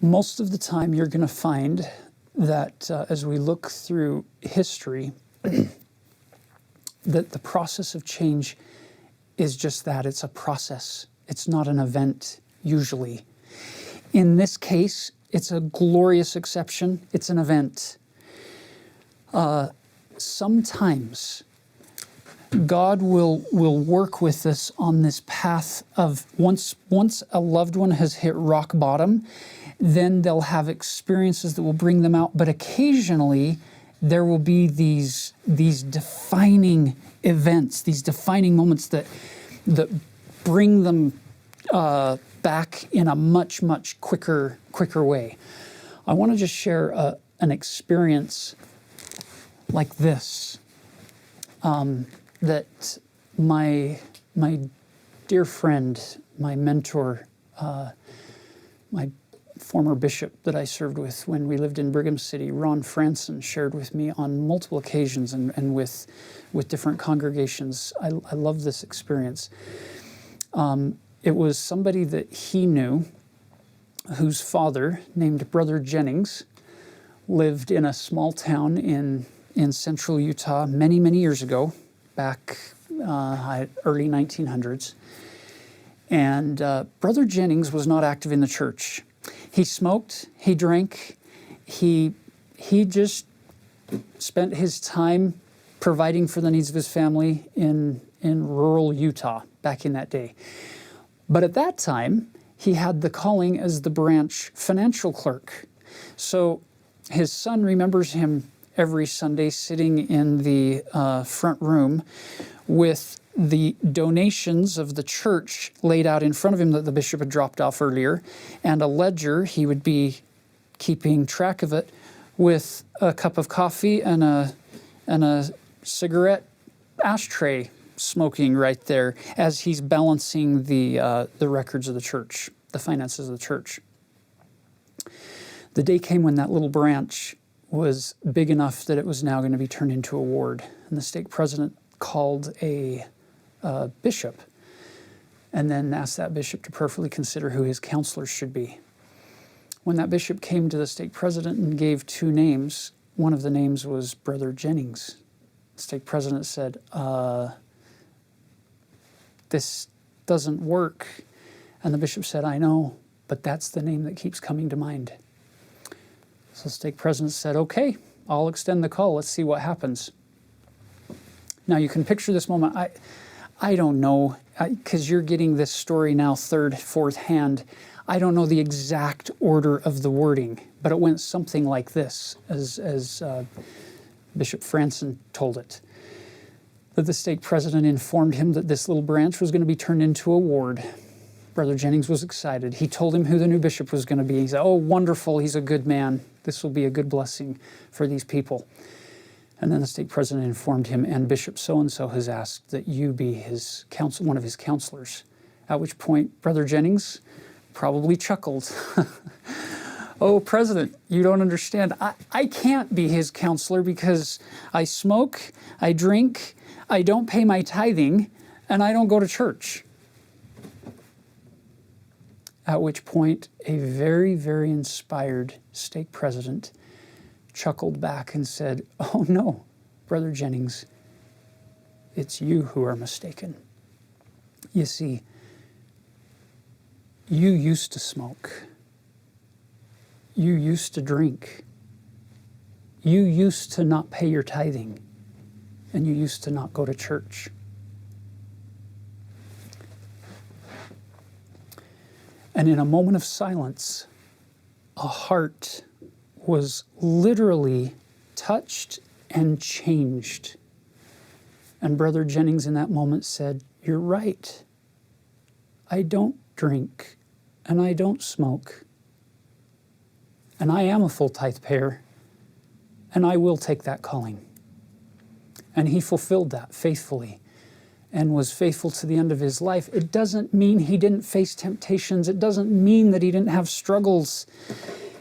Most of the time you're going to find that as we look through history, that the process of change is just that. It's a process. It's not an event, usually. In this case, it's a glorious exception. It's an event. Sometimes God will work with us on this path of once a loved one has hit rock bottom, then they'll have experiences that will bring them out. But occasionally, there will be these defining events, these defining moments that bring them back in a much quicker way. I want to just share an experience like this that my dear friend, my mentor, my former bishop that I served with when we lived in Brigham City, Ron Franson, shared with me on multiple occasions and with different congregations. I love this experience. It was somebody that he knew whose father, named Brother Jennings, lived in a small town in central Utah many years ago, back early 1900s. And Brother Jennings was not active in the church. He smoked, he drank, he just spent his time providing for the needs of his family in rural Utah back in that day. But at that time, he had the calling as the branch financial clerk. So his son remembers him every Sunday sitting in the front room with the donations of the church laid out in front of him that the bishop had dropped off earlier, and a ledger. He would be keeping track of it with a cup of coffee and a cigarette ashtray smoking right there as he's balancing the records of the church, the finances of the church. The day came when that little branch was big enough that it was now going to be turned into a ward, and the stake president called a bishop and then asked that bishop to prayerfully consider who his counselors should be. When that bishop came to the stake president and gave two names, one of the names was Brother Jennings. The stake president said, this doesn't work. And the bishop said, I know, but that's the name that keeps coming to mind. So the stake president said, okay, I'll extend the call. Let's see what happens. Now you can picture this moment. I don't know, because you're getting this story now third, fourth hand. I don't know the exact order of the wording, but it went something like this, as Bishop Franson told it. That the stake president informed him that this little branch was going to be turned into a ward. Brother Jennings was excited. He told him who the new bishop was going to be. He said, oh, wonderful, he's a good man. This will be a good blessing for these people. And then the stake president informed him, and Bishop so-and-so has asked that you be his one of his counselors. At which point, Brother Jennings probably chuckled. Oh, President, you don't understand. I can't be his counselor because I smoke, I drink, I don't pay my tithing, and I don't go to church. At which point, a very inspired stake president chuckled back and said, oh no, Brother Jennings, it's you who are mistaken. You see, you used to smoke. You used to drink. You used to not pay your tithing. And you used to not go to church. And in a moment of silence, a heart was literally touched and changed. And Brother Jennings in that moment said, you're right. I don't drink and I don't smoke. And I am a full tithe payer, and I will take that calling. And he fulfilled that faithfully and was faithful to the end of his life. It doesn't mean he didn't face temptations. It doesn't mean that he didn't have struggles.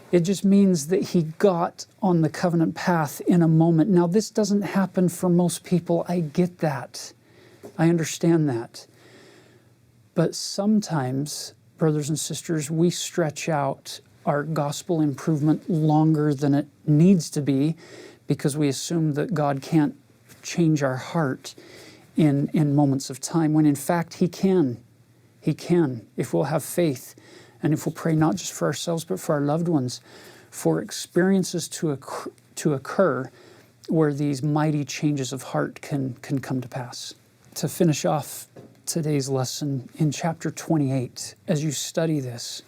It just means that he got on the covenant path in a moment. Now, this doesn't happen for most people. I get that. I understand that. But sometimes, brothers and sisters, we stretch out our gospel improvement longer than it needs to be because we assume that God can't change our heart in moments of time, when in fact He can. He can, if we'll have faith and if we'll pray not just for ourselves but for our loved ones, for experiences to occur where these mighty changes of heart can come to pass. To finish off today's lesson, in chapter 28, as you study this,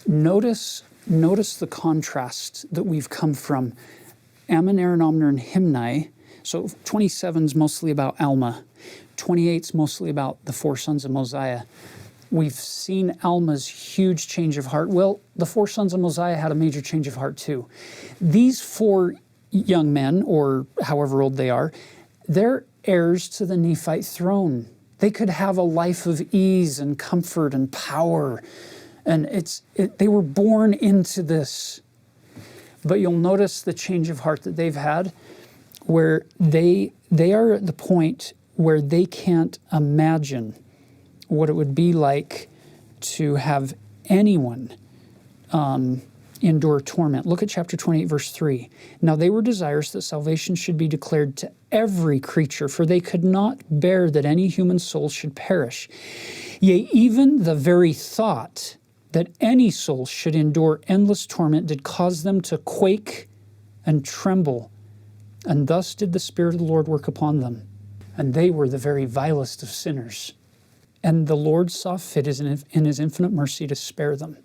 notice the contrast that we've come from Ammon, Aaron, Omner, and Himni. So 27 is mostly about Alma. 28 is mostly about the four sons of Mosiah. We've seen Alma's huge change of heart. Well, the four sons of Mosiah had a major change of heart too. These four young men, or however old they are, they're heirs to the Nephite throne. They could have a life of ease and comfort and power. And they were born into this. But you'll notice the change of heart that they've had, where they are at the point where they can't imagine what it would be like to have anyone endure torment. Look at chapter 28, verse 3. Now they were desirous that salvation should be declared to every creature, for they could not bear that any human soul should perish. Yea, even the very thought that any soul should endure endless torment did cause them to quake and tremble. And thus did the Spirit of the Lord work upon them. And they were the very vilest of sinners. And the Lord saw fit in His infinite mercy to spare them.